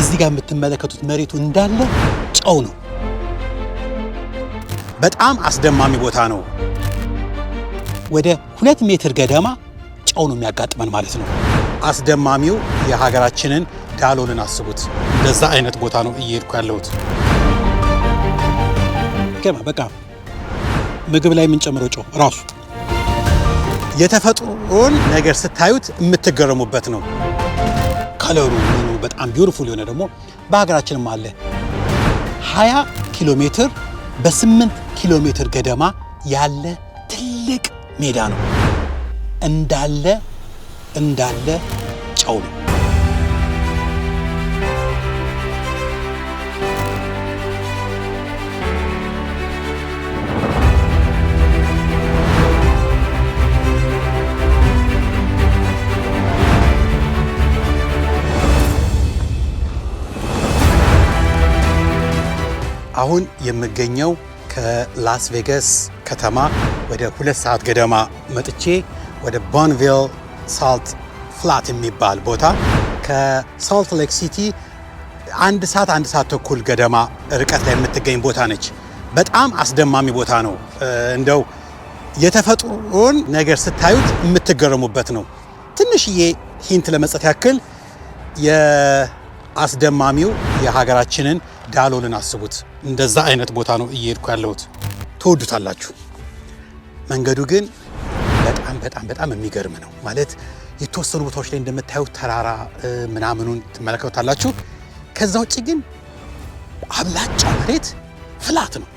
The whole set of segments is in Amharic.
እዚህ ጋር የምትመለከቱት መሬቱ እንዳለ ጨው ነው። በጣም አስደማሚ ቦታ ነው። ወደ 2 ሜትር ገደማ ጨው ነው የሚያጋጥመን ማለት ነው። አስደማሚው የሀገራችንን ዳሎልን አስቡት። እንደዛ አይነት ቦታ ነው እየሄድኩ ያለሁት። በቃ ምግብ ላይ የምንጨምረው ጨው ራሱ የተፈጥሮን ነገር ስታዩት የምትገረሙበት ነው። ከለሩ በጣም ቢዩቲፉል የሆነ ደግሞ በሀገራችንም አለ። 20 ኪሎ ሜትር በ8 ኪሎ ሜትር ገደማ ያለ ትልቅ ሜዳ ነው። እንዳለ ጨው ነው። አሁን የምገኘው ከላስ ቬጋስ ከተማ ወደ 2 ሰዓት ገደማ መጥቼ ወደ ቦንቪል ሳልት ፍላት የሚባል ቦታ ከሳልት ሌክ ሲቲ 1 ሰዓት ተኩል ገደማ ርቀት ላይ የምትገኝ ቦታ ነች። በጣም አስደማሚ ቦታ ነው። እንደው የተፈጥሮን ነገር ስታዩት የምትገረሙበት ነው። ትንሽዬ ሂንት ለመስጠት ያክል የአስደማሚው የሀገራችንን ዳሎልን አስቡት። እንደዛ አይነት ቦታ ነው እየሄድኩ ያለሁት። ትወዱታላችሁ። መንገዱ ግን በጣም የሚገርም ነው። ማለት የተወሰኑ ቦታዎች ላይ እንደምታዩት ተራራ ምናምኑን ትመለከቱታላችሁ። ከዛ ውጭ ግን አብላጫው መሬት ፍላት ነው።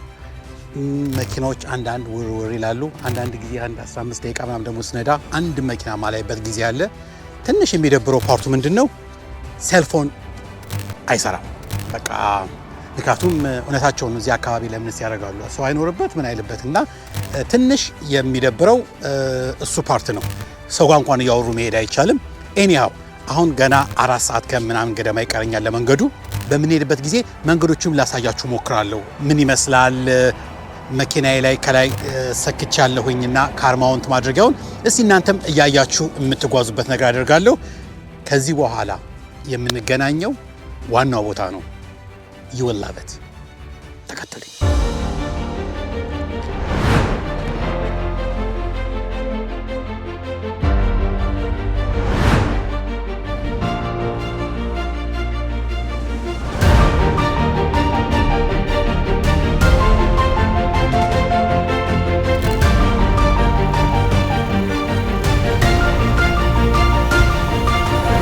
መኪናዎች አንዳንድ ውርውር ይላሉ። አንዳንድ ጊዜ 15 ደቂቃ ምናምን ደግሞ ስነዳ አንድ መኪና ማላይበት ጊዜ አለ። ትንሽ የሚደብረው ፓርቱ ምንድነው? ሴልፎን አይሰራም። በቃ ምክንያቱም እውነታቸውን እዚህ አካባቢ ለምንስ ያደርጋሉ ሰው አይኖርበት ምን አይልበት እና ትንሽ የሚደብረው እሱ ፓርት ነው። ሰው ጋር እንኳን እያወሩ መሄድ አይቻልም። ኤኒሃው አሁን ገና 4 ሰዓት ከምናምን ገደማ ይቀረኛል ለመንገዱ። በምንሄድበት ጊዜ መንገዶቹም ላሳያችሁ ሞክራለሁ። ምን ይመስላል መኪናዬ ላይ ከላይ ሰክቻለሁኝና ካርማውንት ማድረጊያውን እስቲ እናንተም እያያችሁ የምትጓዙበት ነገር አደርጋለሁ። ከዚህ በኋላ የምንገናኘው ዋናው ቦታ ነው። ይወላበት ተከተሉኝ።